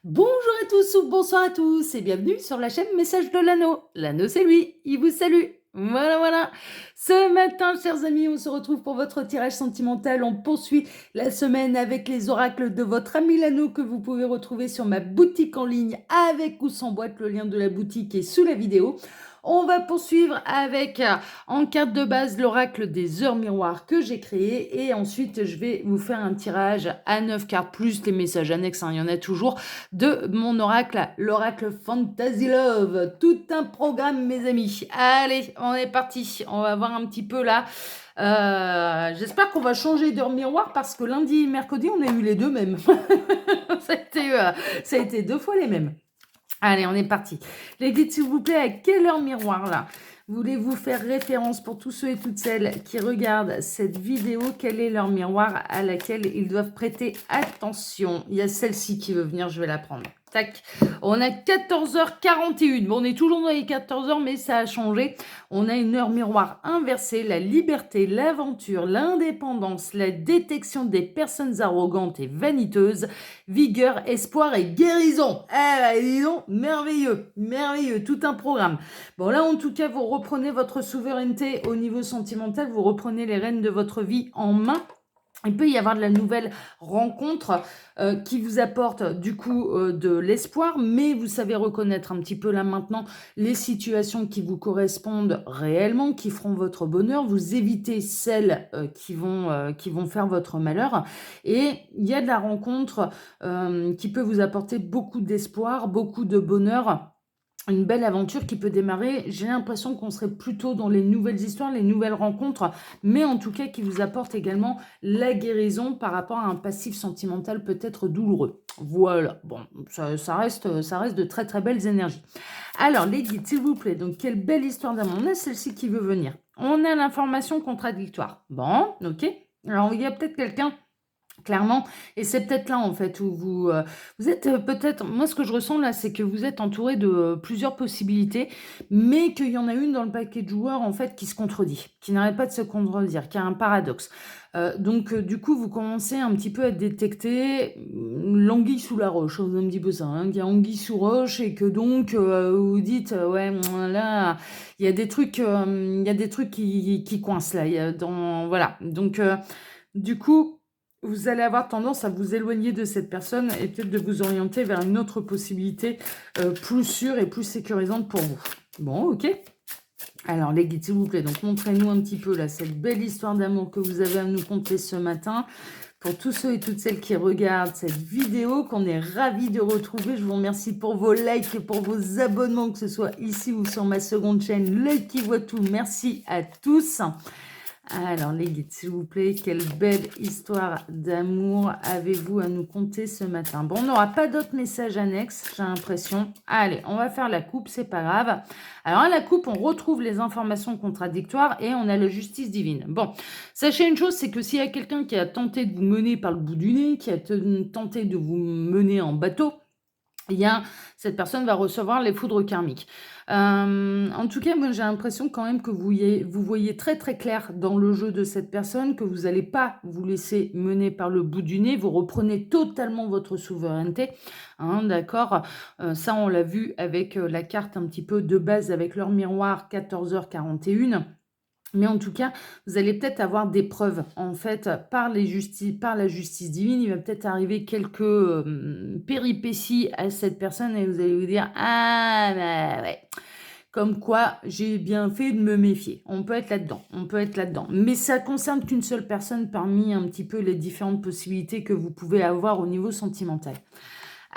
Bonjour à tous ou bonsoir à tous et bienvenue sur la chaîne Message de l'Anneau. L'Anneau, c'est lui, il vous salue. Voilà, voilà. Ce matin, chers amis, on se retrouve pour votre tirage sentimental. On poursuit la semaine avec les oracles de votre ami l'Anneau que vous pouvez retrouver sur ma boutique en ligne avec ou sans boîte. Le lien de la boutique est sous la vidéo. On va poursuivre avec, en carte de base, l'oracle des heures miroirs que j'ai créé. Et ensuite, je vais vous faire un tirage à 9 cartes, plus les messages annexes, hein, il y en a toujours, de mon oracle, l'oracle Fantasy Love. Tout un programme, mes amis. Allez, on est parti. On va voir un petit peu là. J'espère qu'on va changer d'heure miroir parce que lundi et mercredi, on a eu les deux mêmes. Ça a été 2 fois les mêmes. Allez, on est parti. Les guides, s'il vous plaît, à quelle heure miroir là voulez-vous faire référence pour tous ceux et toutes celles qui regardent cette vidéo? Quelle est leur miroir à laquelle ils doivent prêter attention? Il y a celle-ci qui veut venir, je vais la prendre. Tac. On a 14h41. Bon, on est toujours dans les 14h, mais ça a changé. On a une heure miroir inversée, la liberté, l'aventure, l'indépendance, la détection des personnes arrogantes et vaniteuses, vigueur, espoir et guérison. Eh, dis donc, merveilleux, merveilleux, tout un programme. Bon, là, en tout cas, vous reprenez votre souveraineté au niveau sentimental, vous reprenez les rênes de votre vie en main. Il peut y avoir de la nouvelle rencontre qui vous apporte du coup de l'espoir, mais vous savez reconnaître un petit peu là maintenant les situations qui vous correspondent réellement, qui feront votre bonheur. Vous évitez celles qui vont faire votre malheur. Et il y a de la rencontre qui peut vous apporter beaucoup d'espoir, beaucoup de bonheur. Une belle aventure qui peut démarrer. J'ai l'impression qu'on serait plutôt dans les nouvelles histoires, les nouvelles rencontres, mais en tout cas qui vous apporte également la guérison par rapport à un passif sentimental peut-être douloureux. Voilà, bon, ça reste de très très belles énergies. Alors, les guides, s'il vous plaît, donc quelle belle histoire d'amour. On a celle-ci qui veut venir. On a l'information contradictoire. Bon, ok. Alors, il y a peut-être quelqu'un clairement, et c'est peut-être là en fait où vous êtes peut-être, moi ce que je ressens là, c'est que vous êtes entouré de plusieurs possibilités, mais qu'il y en a une dans le paquet de joueurs en fait qui se contredit, qui n'arrête pas de se contredire, qui a un paradoxe. Donc du coup, vous commencez un petit peu à détecter l'anguille sous la roche, c'est un petit peu ça, hein, qu'il y a anguille sous roche et que donc vous vous dites, ouais, là, il y a des trucs, qui coincent là, voilà. Donc du coup, vous allez avoir tendance à vous éloigner de cette personne et peut-être de vous orienter vers une autre possibilité plus sûre et plus sécurisante pour vous. Bon, ok. Alors, les guides, s'il vous plaît, donc montrez-nous un petit peu là cette belle histoire d'amour que vous avez à nous conter ce matin. Pour tous ceux et toutes celles qui regardent cette vidéo, qu'on est ravis de retrouver, je vous remercie pour vos likes et pour vos abonnements, que ce soit ici ou sur ma seconde chaîne, L'œil qui voit tout. Merci à tous. Alors, les guides, s'il vous plaît, quelle belle histoire d'amour avez-vous à nous conter ce matin? Bon, on n'aura pas d'autres messages annexes, j'ai l'impression. Allez, on va faire la coupe, c'est pas grave. Alors, à la coupe, on retrouve les informations contradictoires et on a la justice divine. Bon, sachez une chose, c'est que s'il y a quelqu'un qui a tenté de vous mener par le bout du nez, qui a tenté de vous mener en bateau, cette personne va recevoir les foudres karmiques. En tout cas, moi j'ai l'impression quand même que vous voyez très très clair dans le jeu de cette personne, que vous n'allez pas vous laisser mener par le bout du nez, vous reprenez totalement votre souveraineté, hein, d'accord. Ça on l'a vu avec la carte un petit peu de base avec leur miroir 14h41. Mais en tout cas, vous allez peut-être avoir des preuves, en fait, par la justice divine. Il va peut-être arriver quelques péripéties à cette personne et vous allez vous dire, ah, bah ouais, comme quoi j'ai bien fait de me méfier. On peut être là-dedans, on peut être là-dedans. Mais ça concerne qu'une seule personne parmi un petit peu les différentes possibilités que vous pouvez avoir au niveau sentimental.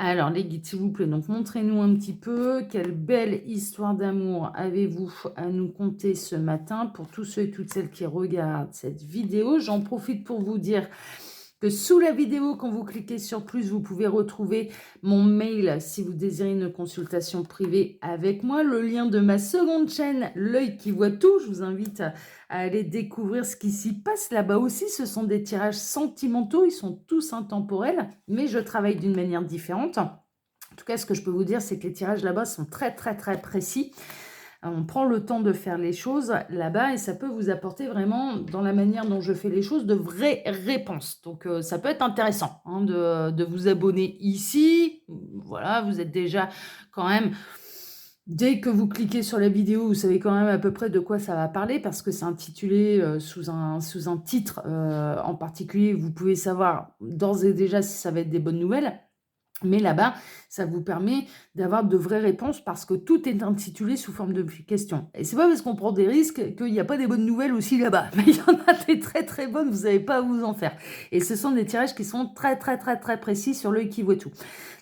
Alors, les guides, s'il vous plaît, donc montrez-nous un petit peu quelle belle histoire d'amour avez-vous à nous conter ce matin pour tous ceux et toutes celles qui regardent cette vidéo. J'en profite pour vous dire que sous la vidéo, quand vous cliquez sur plus, vous pouvez retrouver mon mail si vous désirez une consultation privée avec moi. Le lien de ma seconde chaîne, L'œil qui voit tout. Je vous invite à aller découvrir ce qui s'y passe là-bas aussi. Ce sont des tirages sentimentaux, ils sont tous intemporels, mais je travaille d'une manière différente. En tout cas, ce que je peux vous dire, c'est que les tirages là-bas sont très, très, très précis. On prend le temps de faire les choses là-bas et ça peut vous apporter vraiment, dans la manière dont je fais les choses, de vraies réponses. Donc, ça peut être intéressant hein, de vous abonner ici, voilà, vous êtes déjà quand même dès que vous cliquez sur la vidéo, vous savez quand même à peu près de quoi ça va parler parce que c'est intitulé sous un titre en particulier. Vous pouvez savoir d'ores et déjà si ça va être des bonnes nouvelles. Mais là-bas, ça vous permet d'avoir de vraies réponses parce que tout est intitulé sous forme de questions. Et c'est pas parce qu'on prend des risques qu'il n'y a pas des bonnes nouvelles aussi là-bas. Mais il y en a des très très bonnes, vous n'avez pas à vous en faire. Et ce sont des tirages qui sont très très très très précis sur l'œil qui voit tout.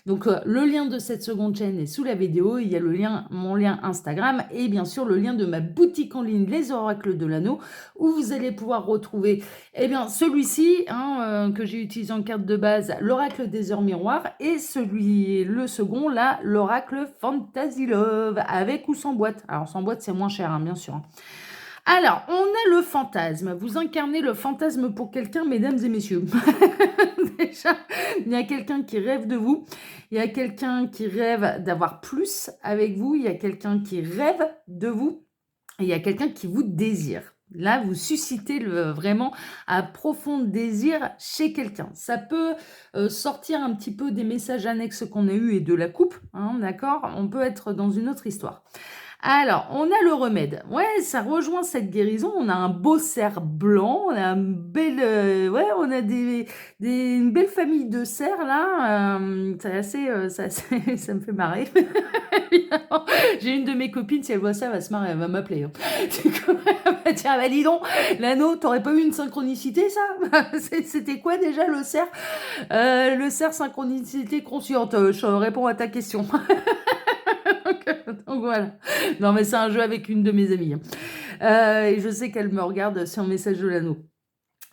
Donc le lien de cette seconde chaîne est sous la vidéo. Il y a le lien, mon lien Instagram et bien sûr le lien de ma boutique en ligne Les Oracles de l'Anneau où vous allez pouvoir retrouver celui-ci que j'ai utilisé en carte de base, l'Oracle des Heures Miroirs et le second là, l'Oracle Fantasy Love avec ou sans boîte. Alors sans boîte c'est moins cher bien sûr. Alors, on a le fantasme. Vous incarnez le fantasme pour quelqu'un, mesdames et messieurs. Déjà, il y a quelqu'un qui rêve de vous. Il y a quelqu'un qui rêve d'avoir plus avec vous. Il y a quelqu'un qui rêve de vous. Et il y a quelqu'un qui vous désire. Là, vous suscitez vraiment un profond désir chez quelqu'un. Ça peut sortir un petit peu des messages annexes qu'on a eus et de la coupe, d'accord ? On peut être dans une autre histoire. Alors, on a le remède. Ouais, ça rejoint cette guérison. On a un beau cerf blanc. On a on a une belle famille de cerfs là. C'est assez, ça me fait marrer. J'ai une de mes copines, si elle voit ça, elle va se marrer, elle va m'appeler. Elle va dire, bah dis donc, l'anneau, t'aurais pas eu une synchronicité ça? C'était quoi déjà le cerf? Le cerf synchronicité consciente. Je réponds à ta question. Donc voilà. Non, mais c'est un jeu avec une de mes amies. Et je sais qu'elle me regarde sur Message de l'Anneau.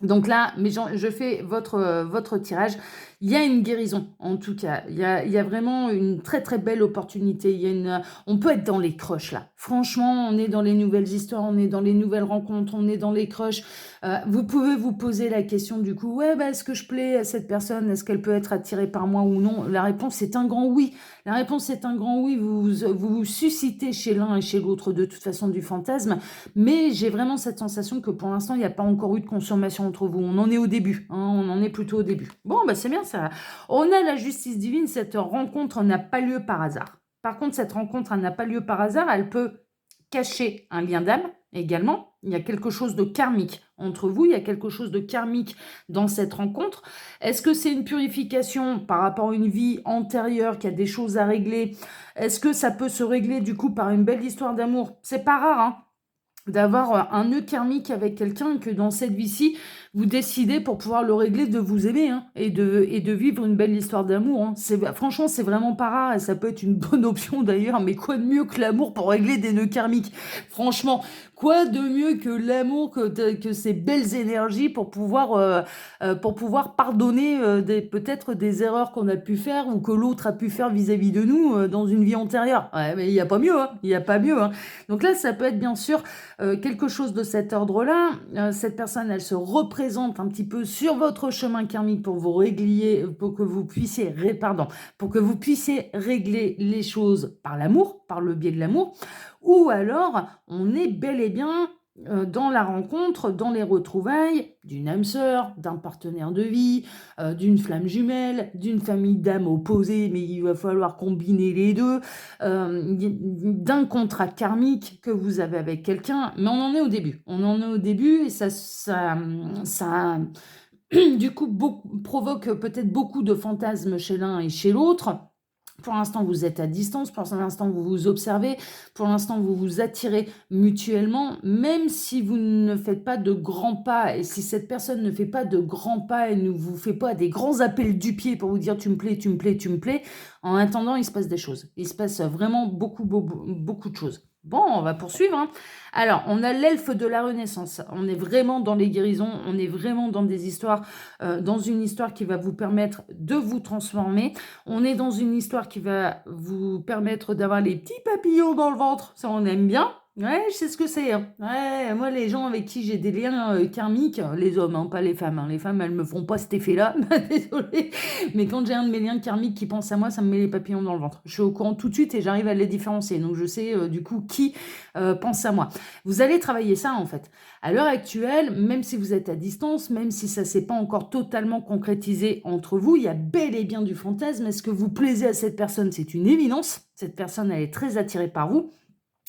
Donc là, je fais votre tirage. Il y a une guérison, en tout cas. Il y a vraiment une très, très belle opportunité. On peut être dans les crushs, là. Franchement, on est dans les nouvelles histoires, on est dans les nouvelles rencontres, on est dans les crushs. Vous pouvez vous poser la question, du coup, est-ce que je plais à cette personne? Est-ce qu'elle peut être attirée par moi ou non? La réponse est un grand oui. La réponse est un grand oui. Vous suscitez chez l'un et chez l'autre, de toute façon, du fantasme. Mais j'ai vraiment cette sensation que pour l'instant, il n'y a pas encore eu de consommation entre vous. On en est au début. On en est plutôt au début. Bon, c'est bien ça. On a la justice divine. Cette rencontre n'a pas lieu par hasard. Par contre, cette rencontre n'a pas lieu par hasard. Elle peut cacher un lien d'âme également. Il y a quelque chose de karmique entre vous. Il y a quelque chose de karmique dans cette rencontre. Est-ce que c'est une purification par rapport à une vie antérieure qui a des choses à régler? Est-ce que ça peut se régler du coup par une belle histoire d'amour? C'est pas rare, d'avoir un nœud karmique avec quelqu'un que dans cette vie-ci, vous décidez pour pouvoir le régler de vous aimer et de vivre une belle histoire d'amour. Franchement, c'est vraiment pas rare et ça peut être une bonne option d'ailleurs, mais quoi de mieux que l'amour pour régler des nœuds karmiques? Franchement, quoi de mieux que l'amour, que ces belles énergies pour pouvoir pardonner peut-être des erreurs qu'on a pu faire ou que l'autre a pu faire vis-à-vis de nous dans une vie antérieure. Ouais, mais il n'y a pas mieux, il n'y a pas mieux. Donc là, ça peut être bien sûr quelque chose de cet ordre-là. Cette personne, elle se représente un petit peu sur votre chemin karmique pour que vous puissiez régler les choses par l'amour, par le biais de l'amour, ou alors on est bel et bien dans la rencontre, dans les retrouvailles d'une âme sœur, d'un partenaire de vie, d'une flamme jumelle, d'une famille d'âmes opposées, mais il va falloir combiner les deux, d'un contrat karmique que vous avez avec quelqu'un, mais on en est au début. On en est au début et ça du coup, provoque peut-être beaucoup de fantasmes chez l'un et chez l'autre. Pour l'instant, vous êtes à distance, pour l'instant, vous vous observez, pour l'instant, vous vous attirez mutuellement, même si vous ne faites pas de grands pas, et si cette personne ne fait pas de grands pas et ne vous fait pas des grands appels du pied pour vous dire tu me plais, tu me plais, tu me plais, en attendant, il se passe des choses. Il se passe vraiment beaucoup de choses. Bon, on va poursuivre. Alors, on a l'elfe de la Renaissance. On est vraiment dans les guérisons, on est vraiment dans des histoires, dans une histoire qui va vous permettre de vous transformer. On est dans une histoire qui va vous permettre d'avoir les petits papillons dans le ventre, ça on aime bien. Ouais, je sais ce que c'est, hein. Ouais, moi, les gens avec qui j'ai des liens karmiques, les hommes, hein, pas les femmes, hein. Les femmes, elles me font pas cet effet-là, désolée. Mais quand j'ai un de mes liens karmiques qui pense à moi, ça me met les papillons dans le ventre. Je suis au courant tout de suite et j'arrive à les différencier. Donc, je sais du coup qui pense à moi. Vous allez travailler ça, en fait. À l'heure actuelle, même si vous êtes à distance, même si ça s'est pas encore totalement concrétisé entre vous, il y a bel et bien du fantasme. Est-ce que vous plaisez à cette personne? C'est une évidence. Cette personne, elle est très attirée par vous.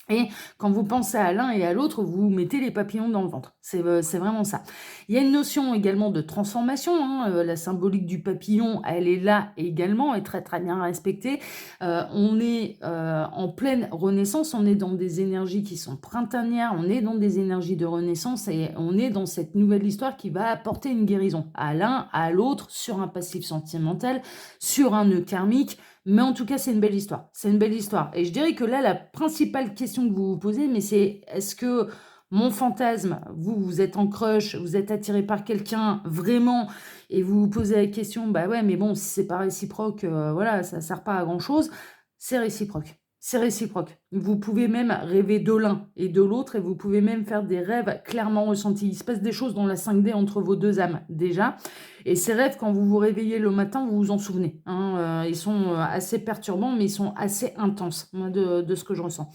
Et quand vous pensez à l'un et à l'autre, vous mettez les papillons dans le ventre. C'est vraiment ça. Il y a une notion également de transformation, hein. La symbolique du papillon, elle est là également, est très très bien respectée. On est en pleine renaissance, on est dans des énergies qui sont printanières, on est dans des énergies de renaissance et on est dans cette nouvelle histoire qui va apporter une guérison à l'un, à l'autre, sur un passif sentimental, sur un nœud karmique. Mais en tout cas, c'est une belle histoire. C'est une belle histoire. Et je dirais que là, la principale question que vous vous posez, mais c'est est-ce que mon fantasme, vous êtes en crush, vous êtes attiré par quelqu'un vraiment, et vous vous posez la question, bah ouais, mais bon, si c'est pas réciproque, voilà, ça sert pas à grand-chose. C'est réciproque. C'est réciproque. Vous pouvez même rêver de l'un et de l'autre, et vous pouvez même faire des rêves clairement ressentis. Il se passe des choses dans la 5D entre vos deux âmes, déjà. Et ces rêves, quand vous vous réveillez le matin, vous vous en souvenez, hein. Ils sont assez perturbants, mais ils sont assez intenses, moi, de ce que je ressens.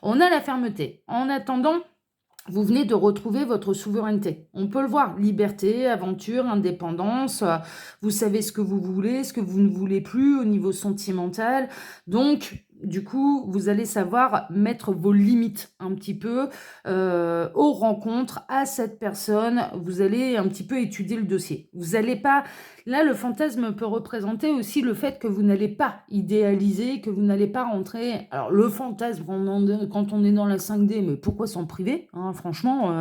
On a la fermeté. En attendant, vous venez de retrouver votre souveraineté. On peut le voir, liberté, aventure, indépendance, vous savez ce que vous voulez, ce que vous ne voulez plus au niveau sentimental. Donc, du coup, vous allez savoir mettre vos limites un petit peu aux rencontres, à cette personne. Vous allez un petit peu étudier le dossier. Vous n'allez pas... Là, le fantasme peut représenter aussi le fait que vous n'allez pas idéaliser, que vous n'allez pas rentrer... Alors, le fantasme, quand on est dans la 5D, mais pourquoi s'en priver, hein, franchement,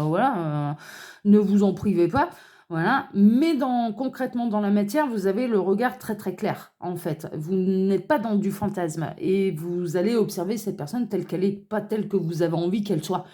voilà, ne vous en privez pas. Voilà, mais concrètement dans la matière, vous avez le regard très très clair, en fait. Vous n'êtes pas dans du fantasme et vous allez observer cette personne telle qu'elle est, pas telle que vous avez envie qu'elle soit.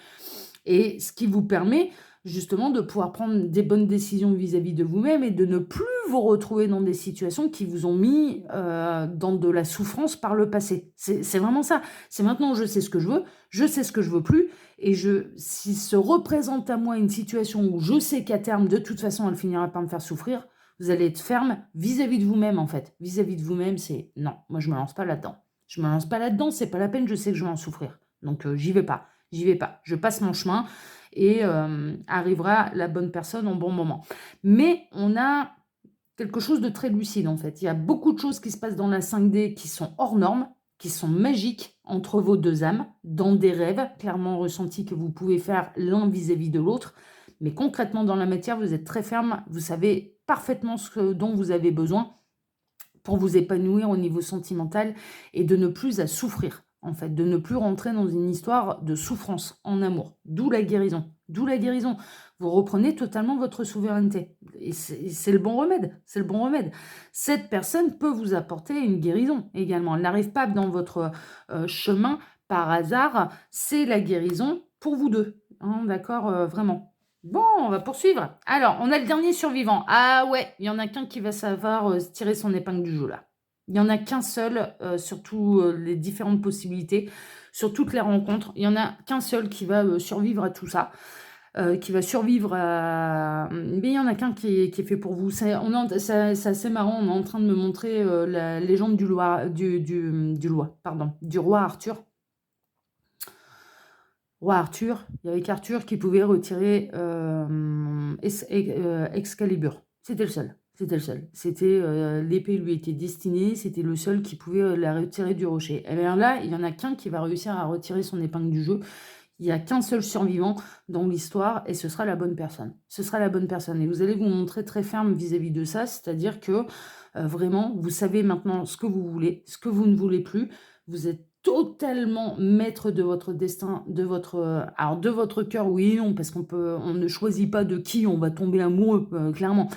Et ce qui vous permet justement de pouvoir prendre des bonnes décisions vis-à-vis de vous-même et de ne plus vous retrouver dans des situations qui vous ont mis dans de la souffrance par le passé. C'est vraiment ça. C'est maintenant je sais ce que je veux, je sais ce que je veux plus, et si se représente à moi une situation où je sais qu'à terme, de toute façon, elle finira par me faire souffrir, vous allez être ferme vis-à-vis de vous-même, en fait. Vis-à-vis de vous-même, c'est non, moi je me lance pas là-dedans. Je me lance pas là-dedans, c'est pas la peine, je sais que je vais en souffrir. Donc j'y vais pas. J'y vais pas. Je passe mon chemin et arrivera la bonne personne en bon moment. Mais on a quelque chose de très lucide, en fait. Il y a beaucoup de choses qui se passent dans la 5D qui sont hors normes, qui sont magiques entre vos deux âmes, dans des rêves clairement ressentis que vous pouvez faire l'un vis-à-vis de l'autre. Mais concrètement, dans la matière, vous êtes très ferme, vous savez parfaitement ce dont vous avez besoin pour vous épanouir au niveau sentimental et de ne plus à souffrir, en fait, de ne plus rentrer dans une histoire de souffrance en amour. D'où la guérison. D'où la guérison. Vous reprenez totalement votre souveraineté. Et c'est le bon remède. C'est le bon remède. Cette personne peut vous apporter une guérison également. Elle n'arrive pas dans votre chemin par hasard. C'est la guérison pour vous deux. Hein, d'accord, vraiment. Bon, on va poursuivre. Alors, on a le dernier survivant. Ah ouais, il y en a qu'un qui va savoir se tirer son épingle du jeu, là. Il n'y en a qu'un seul sur toutes les différentes possibilités, sur toutes les rencontres. Il n'y en a qu'un seul qui va survivre à tout ça, qui va survivre à... Mais il n'y en a qu'un qui est fait pour vous. C'est assez marrant, on est en train de me montrer la légende du roi Arthur. Roi Arthur, il y avait qu'Arthur qui pouvait retirer Excalibur. C'était le seul. C'était le seul. C'était l'épée lui était destinée, c'était le seul qui pouvait la retirer du rocher. Et bien là, il n'y en a qu'un qui va réussir à retirer son épingle du jeu. Il n'y a qu'un seul survivant dans l'histoire et ce sera la bonne personne. Ce sera la bonne personne. Et vous allez vous montrer très ferme vis-à-vis de ça, c'est-à-dire que vraiment, vous savez maintenant ce que vous voulez, ce que vous ne voulez plus. Vous êtes totalement maître de votre destin, de votre cœur, oui et non, parce on ne choisit pas de qui on va tomber amoureux, clairement.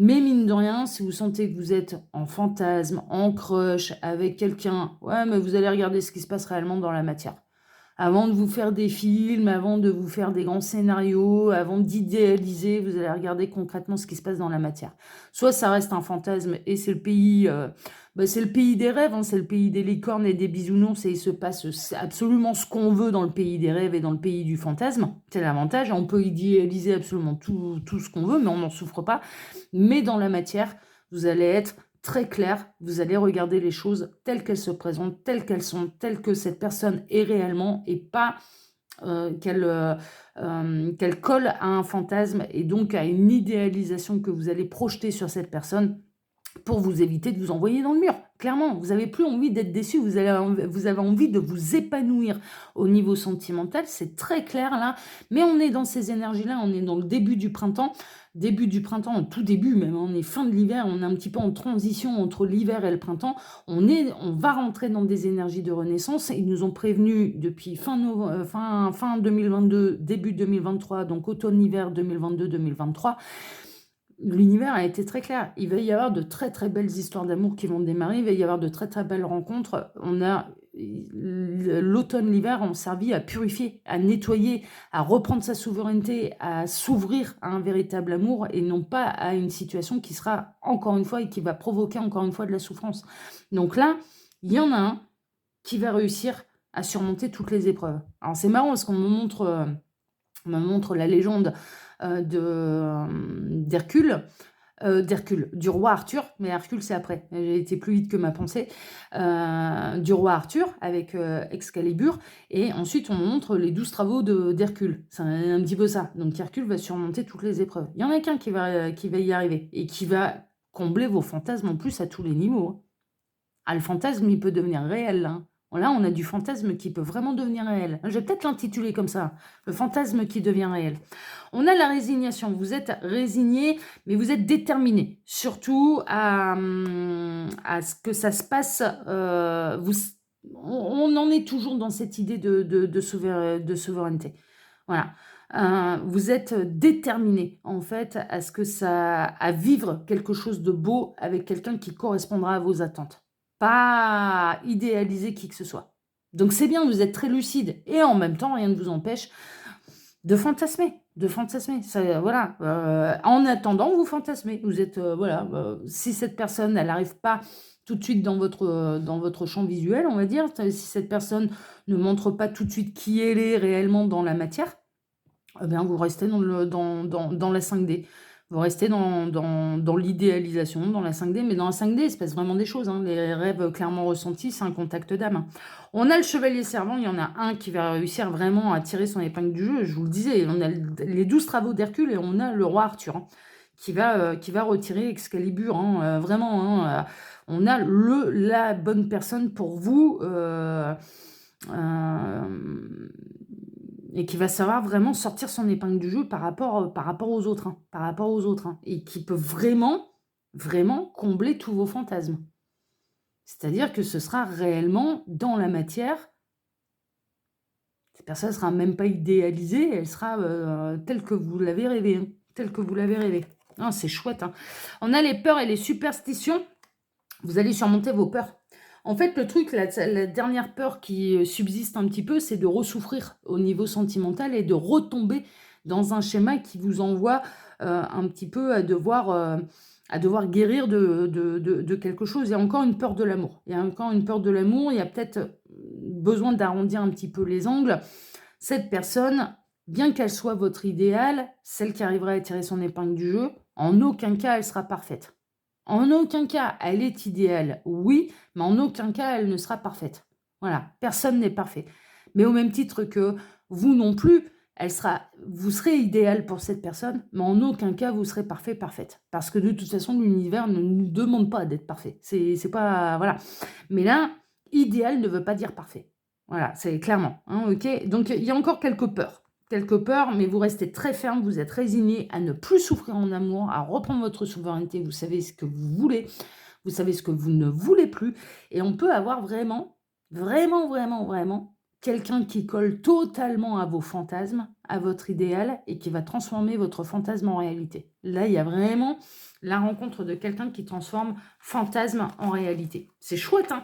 Mais mine de rien, si vous sentez que vous êtes en fantasme, en crush, avec quelqu'un, ouais, mais vous allez regarder ce qui se passe réellement dans la matière. Avant de vous faire des films, avant de vous faire des grands scénarios, avant d'idéaliser, vous allez regarder concrètement ce qui se passe dans la matière. Soit ça reste un fantasme et c'est le pays, c'est le pays des rêves, hein, c'est le pays des licornes et des bisounours et il se passe absolument ce qu'on veut dans le pays des rêves et dans le pays du fantasme. C'est l'avantage, on peut idéaliser absolument tout ce qu'on veut, mais on n'en souffre pas. Mais dans la matière, vous allez être très clair, vous allez regarder les choses telles qu'elles se présentent, telles qu'elles sont, telles que cette personne est réellement et pas qu'elle colle à un fantasme et donc à une idéalisation que vous allez projeter sur cette personne pour vous éviter de vous envoyer dans le mur. Clairement, vous n'avez plus envie d'être déçu, vous avez envie de vous épanouir au niveau sentimental, c'est très clair là, mais on est dans ces énergies-là, on est dans le début du printemps, tout début même, on est fin de l'hiver, on est un petit peu en transition entre l'hiver et le printemps, on va rentrer dans des énergies de renaissance, ils nous ont prévenus depuis fin 2022, début 2023, donc automne-hiver 2022-2023, l'univers a été très clair. Il va y avoir de très très belles histoires d'amour qui vont démarrer. Il va y avoir de très très belles rencontres. L'automne, l'hiver ont servi à purifier, à nettoyer, à reprendre sa souveraineté, à s'ouvrir à un véritable amour et non pas à une situation qui sera encore une fois et qui va provoquer encore une fois de la souffrance. Donc là, il y en a un qui va réussir à surmonter toutes les épreuves. Alors c'est marrant parce qu'on me montre la légende d'Hercule, du roi Arthur, mais Hercule c'est après, j'ai été plus vite que ma pensée, du roi Arthur avec Excalibur, et ensuite on montre les 12 travaux d'Hercule, c'est un petit peu ça, donc Hercule va surmonter toutes les épreuves. Il y en a qu'un qui va y arriver, et qui va combler vos fantasmes en plus à tous les niveaux. Hein. Ah, le fantasme, il peut devenir réel, là. Là, on a du fantasme qui peut vraiment devenir réel. Je vais peut-être l'intituler comme ça, le fantasme qui devient réel. On a la résignation. Vous êtes résigné, mais vous êtes déterminé. Surtout à ce que ça se passe. On en est toujours dans cette idée de souveraineté. Voilà. Vous êtes déterminé, en fait, à vivre quelque chose de beau avec quelqu'un qui correspondra à vos attentes. Pas idéaliser qui que ce soit. Donc c'est bien, vous êtes très lucide. Et en même temps, rien ne vous empêche de fantasmer. Ça, voilà. En attendant, vous fantasmez. Vous êtes, si cette personne, elle n'arrive pas tout de suite dans votre champ visuel, on va dire, si cette personne ne montre pas tout de suite qui elle est réellement dans la matière, eh bien, vous restez dans la 5D. Vous restez dans l'idéalisation, dans la 5D, mais dans la 5D, il se passe vraiment des choses. Hein. Les rêves clairement ressentis, c'est un contact d'âme. On a le chevalier servant, il y en a un qui va réussir vraiment à tirer son épingle du jeu. Je vous le disais, on a les 12 travaux d'Hercule et on a le roi Arthur hein, qui va retirer Excalibur. Hein, vraiment, hein, on a la bonne personne pour vous. Et qui va savoir vraiment sortir son épingle du jeu par rapport aux autres, et qui peut vraiment, vraiment combler tous vos fantasmes. C'est-à-dire que ce sera réellement dans la matière. Cette personne ne sera même pas idéalisée, elle sera telle que vous l'avez rêvé. Hein, telle que vous l'avez rêvé. C'est chouette. Hein. On a les peurs et les superstitions. Vous allez surmonter vos peurs. En fait, le truc, la dernière peur qui subsiste un petit peu, c'est de ressouffrir au niveau sentimental et de retomber dans un schéma qui vous envoie un petit peu à devoir guérir de quelque chose. Il y a encore une peur de l'amour. Il y a peut-être besoin d'arrondir un petit peu les angles. Cette personne, bien qu'elle soit votre idéal, celle qui arrivera à tirer son épingle du jeu, en aucun cas, elle sera parfaite. En aucun cas, elle est idéale, oui, mais en aucun cas, elle ne sera parfaite. Voilà, personne n'est parfait. Mais au même titre que vous non plus, vous serez idéal pour cette personne, mais en aucun cas, vous serez parfait, parfaite. Parce que de toute façon, l'univers ne nous demande pas d'être parfait. C'est pas... Voilà. Mais là, idéal ne veut pas dire parfait. Voilà, c'est clairement. Hein, ok. Donc, il y a encore quelques peurs, mais vous restez très ferme, vous êtes résigné à ne plus souffrir en amour, à reprendre votre souveraineté, vous savez ce que vous voulez, vous savez ce que vous ne voulez plus, et on peut avoir vraiment, vraiment, vraiment, vraiment, quelqu'un qui colle totalement à vos fantasmes, à votre idéal, et qui va transformer votre fantasme en réalité. Là, il y a vraiment la rencontre de quelqu'un qui transforme fantasme en réalité. C'est chouette, hein ?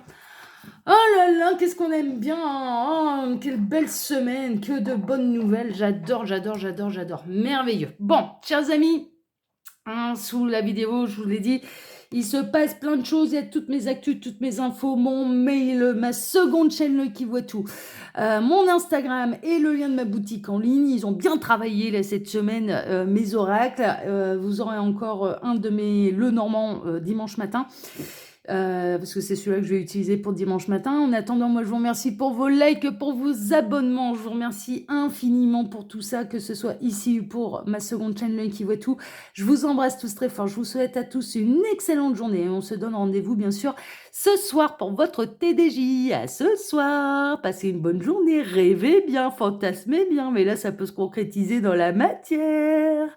Oh là là, qu'est-ce qu'on aime bien! Oh, quelle belle semaine, que de bonnes nouvelles. J'adore, j'adore, j'adore, j'adore. Merveilleux. Bon, chers amis, hein, sous la vidéo, je vous l'ai dit, il se passe plein de choses. Il y a toutes mes actus, toutes mes infos, mon mail, ma seconde chaîne Le qui voit tout, mon Instagram et le lien de ma boutique en ligne. Ils ont bien travaillé là, cette semaine, mes oracles. Vous aurez encore un de mes Le Normand dimanche matin. Parce que c'est celui-là que je vais utiliser pour dimanche matin. En attendant, moi, je vous remercie pour vos likes, pour vos abonnements. Je vous remercie infiniment pour tout ça, que ce soit ici ou pour ma seconde chaîne, L'Œil qui voit tout. Je vous embrasse tous très fort. Je vous souhaite à tous une excellente journée. Et on se donne rendez-vous, bien sûr, ce soir pour votre TDJ. À ce soir. Passez une bonne journée. Rêvez bien, fantasmez bien. Mais là, ça peut se concrétiser dans la matière.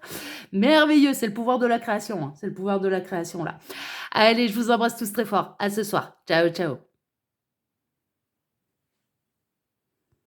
Merveilleux. C'est le pouvoir de la création. Hein. C'est le pouvoir de la création, là. Allez, je vous embrasse tous très fort. À ce soir. Ciao, ciao.